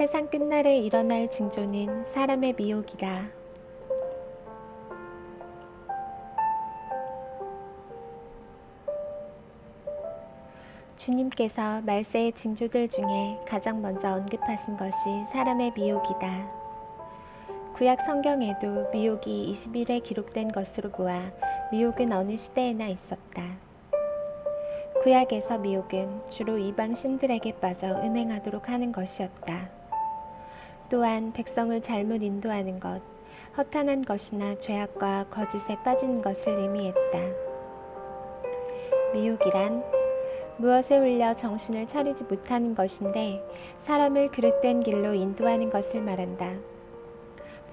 세상 끝날에 일어날 징조는 사람의 미혹이다. 주님께서 말세의 징조들 중에 가장 먼저 언급하신 것이 사람의 미혹이다. 구약 성경에도 미혹이 21회 기록된 것으로 보아 미혹은 어느 시대에나 있었다. 구약에서 미혹은 주로 이방 신들에게 빠져 음행하도록 하는 것이었다. 또한 백성을 잘못 인도하는 것, 허탄한 것이나 죄악과 거짓에 빠지는 것을 의미했다. 미혹이란 무엇에 홀려 정신을 차리지 못하는 것인데 사람을 그릇된 길로 인도하는 것을 말한다.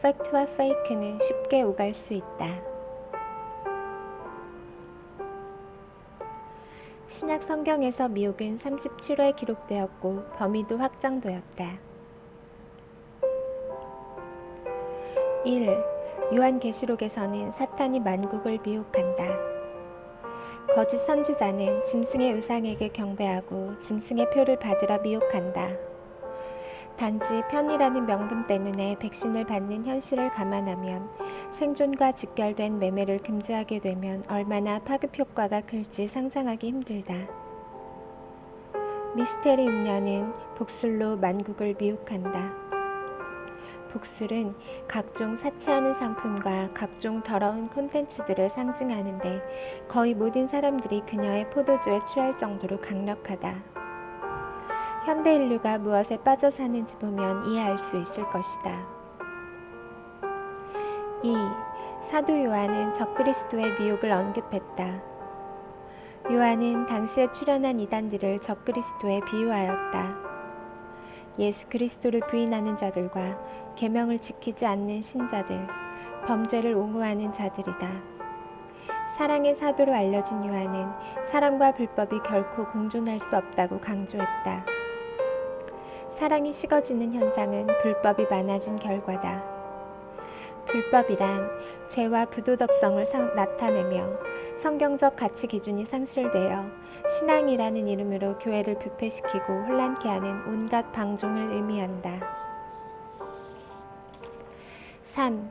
팩트와 페이크는 쉽게 오갈 수 있다. 신약 성경에서 미혹은 37회 기록되었고 범위도 확장되었다. 1. 요한계시록에서는 사탄이 만국을 미혹한다. 거짓 선지자는 짐승의 의상에게 경배하고 짐승의 표를 받으라 미혹한다. 단지 편이라는 명분 때문에 백신을 받는 현실을 감안하면 생존과 직결된 매매를 금지하게 되면 얼마나 파급 효과가 클지 상상하기 힘들다. 미스테리 음료는 복술로 만국을 미혹한다. 복술은 각종 사치하는 상품과 각종 더러운 콘텐츠들을 상징하는데 거의 모든 사람들이 그녀의 포도주에 취할 정도로 강력하다. 현대 인류가 무엇에 빠져 사는지 보면 이해할 수 있을 것이다. 2. 사도 요한은 적그리스도의 미혹을 언급했다. 요한은 당시에 출현한 이단들을 적그리스도에 비유하였다. 예수 그리스도를 부인하는 자들과 계명을 지키지 않는 신자들, 범죄를 옹호하는 자들이다. 사랑의 사도로 알려진 요한은 사랑과 불법이 결코 공존할 수 없다고 강조했다. 사랑이 식어지는 현상은 불법이 많아진 결과다. 불법이란 죄와 부도덕성을 나타내며 성경적 가치 기준이 상실되어 신앙이라는 이름으로 교회를 부패시키고 혼란케 하는 온갖 방종을 의미한다. 3.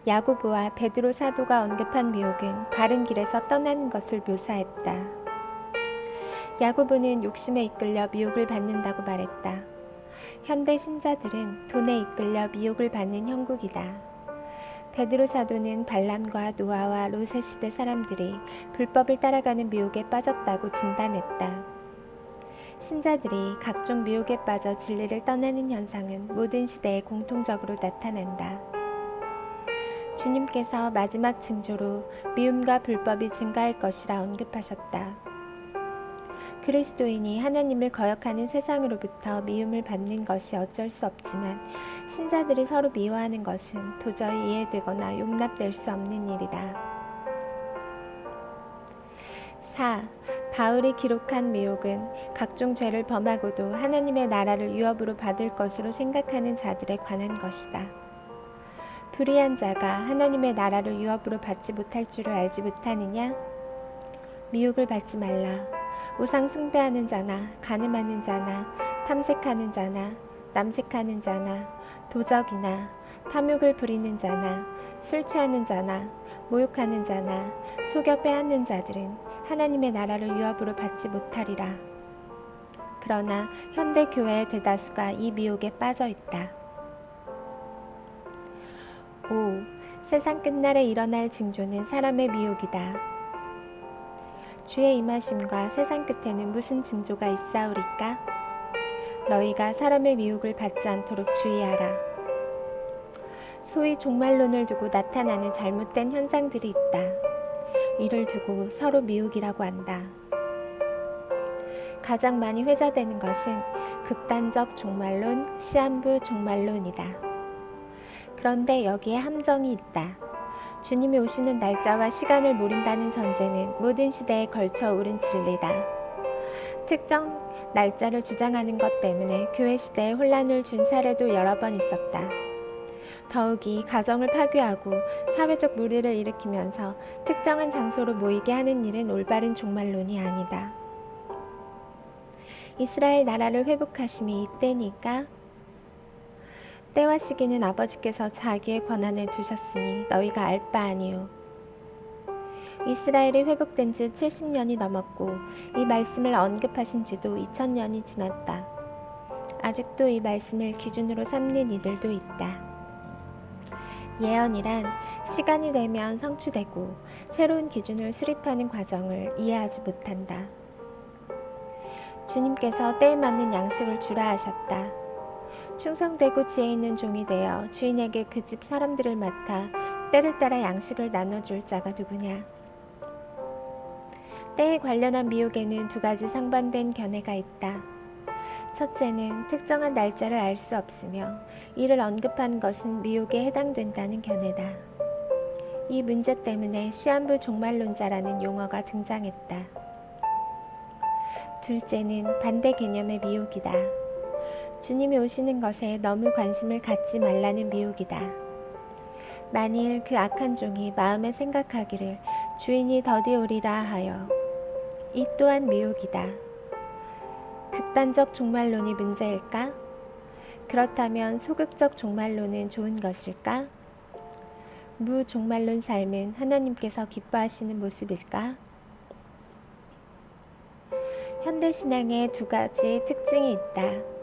야고보와 베드로 사도가 언급한 미혹은 바른 길에서 떠나는 것을 묘사했다. 야고보는 욕심에 이끌려 미혹을 받는다고 말했다. 현대 신자들은 돈에 이끌려 미혹을 받는 형국이다. 베드로 사도는 발람과 노아와 롯의 시대 사람들이 불법을 따라가는 미혹에 빠졌다고 진단했다. 신자들이 각종 미혹에 빠져 진리를 떠나는 현상은 모든 시대에 공통적으로 나타난다. 주님께서 마지막 징조로 미움과 불법이 증가할 것이라 언급하셨다. 그리스도인이 하나님을 거역하는 세상으로부터 미움을 받는 것이 어쩔 수 없지만 신자들이 서로 미워하는 것은 도저히 이해되거나 용납될 수 없는 일이다. 4. 바울이 기록한 미혹은 각종 죄를 범하고도 하나님의 나라를 유업으로 받을 것으로 생각하는 자들에 관한 것이다. 불의한 자가 하나님의 나라를 유업으로 받지 못할 줄을 알지 못하느냐? 미혹을 받지 말라. 우상 숭배하는 자나 간음하는 자나 탐색하는 자나 남색하는 자나 도적이나 탐욕을 부리는 자나 술 취하는 자나 모욕하는 자나 속여 빼앗는 자들은 하나님의 나라를 유업으로 받지 못하리라. 그러나 현대 교회의 대다수가 이 미혹에 빠져 있다. 5. 세상 끝날에 일어날 징조는 사람의 미혹이다. 주의 임하심과 세상 끝에는 무슨 징조가 있사오리까? 너희가 사람의 미혹을 받지 않도록 주의하라. 소위 종말론을 두고 나타나는 잘못된 현상들이 있다. 이를 두고 서로 미혹이라고 한다. 가장 많이 회자되는 것은 극단적 종말론, 시한부 종말론이다. 그런데 여기에 함정이 있다. 주님이 오시는 날짜와 시간을 모른다는 전제는 모든 시대에 걸쳐 오른 진리다. 특정 날짜를 주장하는 것 때문에 교회 시대에 혼란을 준 사례도 여러 번 있었다. 더욱이 가정을 파괴하고 사회적 무리를 일으키면서 특정한 장소로 모이게 하는 일은 올바른 종말론이 아니다. 이스라엘 나라를 회복하심이 이때니까 때와 시기는 아버지께서 자기의 권한에 두셨으니 너희가 알 바 아니요. 이스라엘이 회복된 지 70년이 넘었고 이 말씀을 언급하신 지도 2000년이 지났다. 아직도 이 말씀을 기준으로 삼는 이들도 있다. 예언이란 시간이 되면 성취되고 새로운 기준을 수립하는 과정을 이해하지 못한다. 주님께서 때에 맞는 양식을 주라 하셨다. 충성되고 지혜 있는 종이 되어 주인에게 그 집 사람들을 맡아 때를 따라 양식을 나눠줄 자가 누구냐? 때에 관련한 미혹에는 두 가지 상반된 견해가 있다. 첫째는 특정한 날짜를 알 수 없으며 이를 언급한 것은 미혹에 해당된다는 견해다. 이 문제 때문에 시한부 종말론자라는 용어가 등장했다. 둘째는 반대 개념의 미혹이다. 주님이 오시는 것에 너무 관심을 갖지 말라는 미혹이다. 만일 그 악한 종이 마음에 생각하기를 주인이 더디 오리라 하여 이 또한 미혹이다. 극단적 종말론이 문제일까? 그렇다면 소극적 종말론은 좋은 것일까? 무종말론 삶은 하나님께서 기뻐하시는 모습일까? 현대신앙에 두 가지 특징이 있다.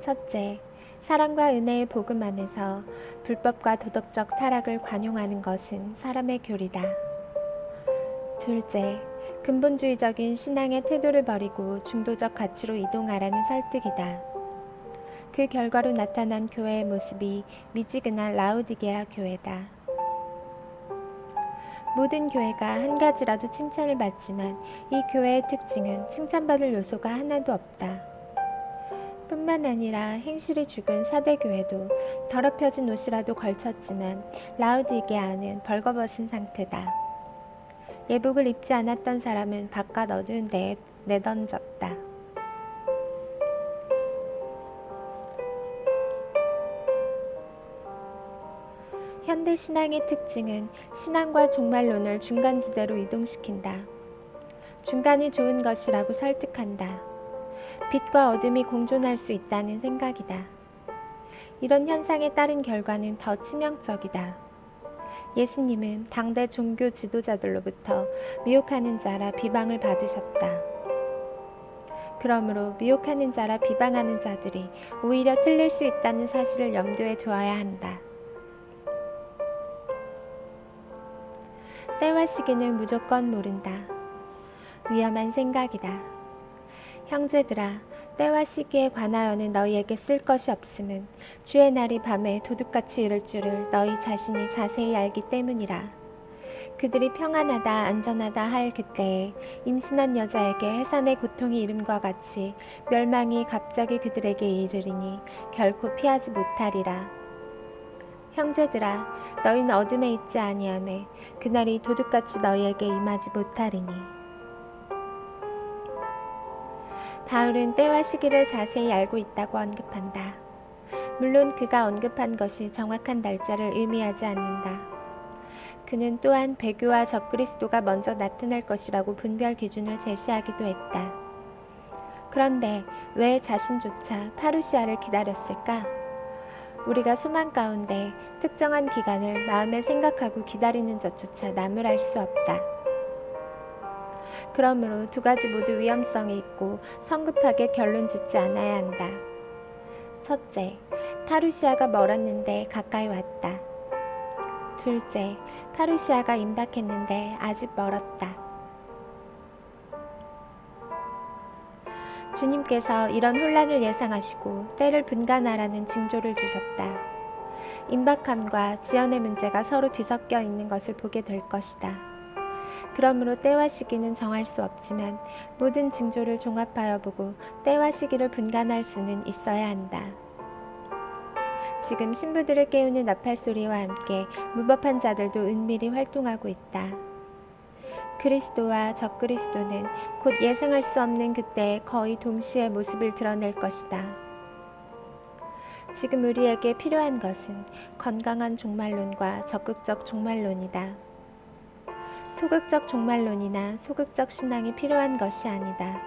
첫째, 사랑과 은혜의 복음 안에서 불법과 도덕적 타락을 관용하는 것은 사람의 교리다. 둘째, 근본주의적인 신앙의 태도를 버리고 중도적 가치로 이동하라는 설득이다. 그 결과로 나타난 교회의 모습이 미지근한 라우디게아 교회다. 모든 교회가 한 가지라도 칭찬을 받지만 이 교회의 특징은 칭찬받을 요소가 하나도 없다. 뿐만 아니라 행실이 죽은 사대교회도 더럽혀진 옷이라도 걸쳤지만 라우디게아는 벌거벗은 상태다. 예복을 입지 않았던 사람은 바깥 어두운 데에 내던졌다. 현대 신앙의 특징은 신앙과 종말론을 중간지대로 이동시킨다. 중간이 좋은 것이라고 설득한다. 빛과 어둠이 공존할 수 있다는 생각이다. 이런 현상에 따른 결과는 더 치명적이다. 예수님은 당대 종교 지도자들로부터 미혹하는 자라 비방을 받으셨다. 그러므로 미혹하는 자라 비방하는 자들이 오히려 틀릴 수 있다는 사실을 염두에 두어야 한다. 때와 시기는 무조건 모른다. 위험한 생각이다. 형제들아, 때와 시기에 관하여는 너희에게 쓸 것이 없음은 주의 날이 밤에 도둑같이 이를 줄을 너희 자신이 자세히 알기 때문이라. 그들이 평안하다 안전하다 할 그때에 임신한 여자에게 해산의 고통이 이름과 같이 멸망이 갑자기 그들에게 이르리니 결코 피하지 못하리라. 형제들아, 너희는 어둠에 있지 아니하매 그날이 도둑같이 너희에게 임하지 못하리니. 바울은 때와 시기를 자세히 알고 있다고 언급한다. 물론 그가 언급한 것이 정확한 날짜를 의미하지 않는다. 그는 또한 배교와 적그리스도가 먼저 나타날 것이라고 분별 기준을 제시하기도 했다. 그런데 왜 자신조차 파루시아를 기다렸을까? 우리가 소망 가운데 특정한 기간을 마음에 생각하고 기다리는 것조차 나무랄 수 없다. 그러므로 두 가지 모두 위험성이 있고 성급하게 결론 짓지 않아야 한다. 첫째, 파루시아가 멀었는데 가까이 왔다. 둘째, 파루시아가 임박했는데 아직 멀었다. 주님께서 이런 혼란을 예상하시고 때를 분간하라는 징조를 주셨다. 임박함과 지연의 문제가 서로 뒤섞여 있는 것을 보게 될 것이다. 그러므로 때와 시기는 정할 수 없지만 모든 징조를 종합하여 보고 때와 시기를 분간할 수는 있어야 한다. 지금 신부들을 깨우는 나팔 소리와 함께 무법한 자들도 은밀히 활동하고 있다. 그리스도와 적그리스도는 곧 예상할 수 없는 그때에 거의 동시에 모습을 드러낼 것이다. 지금 우리에게 필요한 것은 건강한 종말론과 적극적 종말론이다. 소극적 종말론이나 소극적 신앙이 필요한 것이 아니다.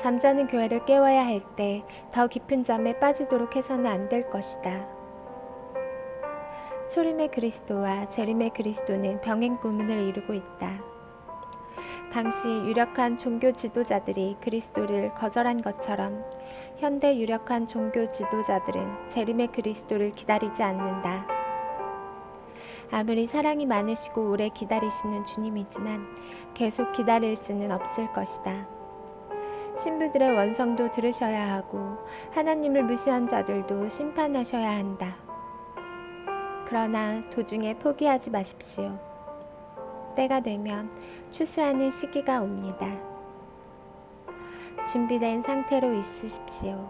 잠자는 교회를 깨워야 할 때 더 깊은 잠에 빠지도록 해서는 안 될 것이다. 초림의 그리스도와 재림의 그리스도는 병행 구문을 이루고 있다. 당시 유력한 종교 지도자들이 그리스도를 거절한 것처럼 현대 유력한 종교 지도자들은 재림의 그리스도를 기다리지 않는다. 아무리 사랑이 많으시고 오래 기다리시는 주님이지만 계속 기다릴 수는 없을 것이다. 신부들의 원성도 들으셔야 하고 하나님을 무시한 자들도 심판하셔야 한다. 그러나 도중에 포기하지 마십시오. 때가 되면 추수하는 시기가 옵니다. 준비된 상태로 있으십시오.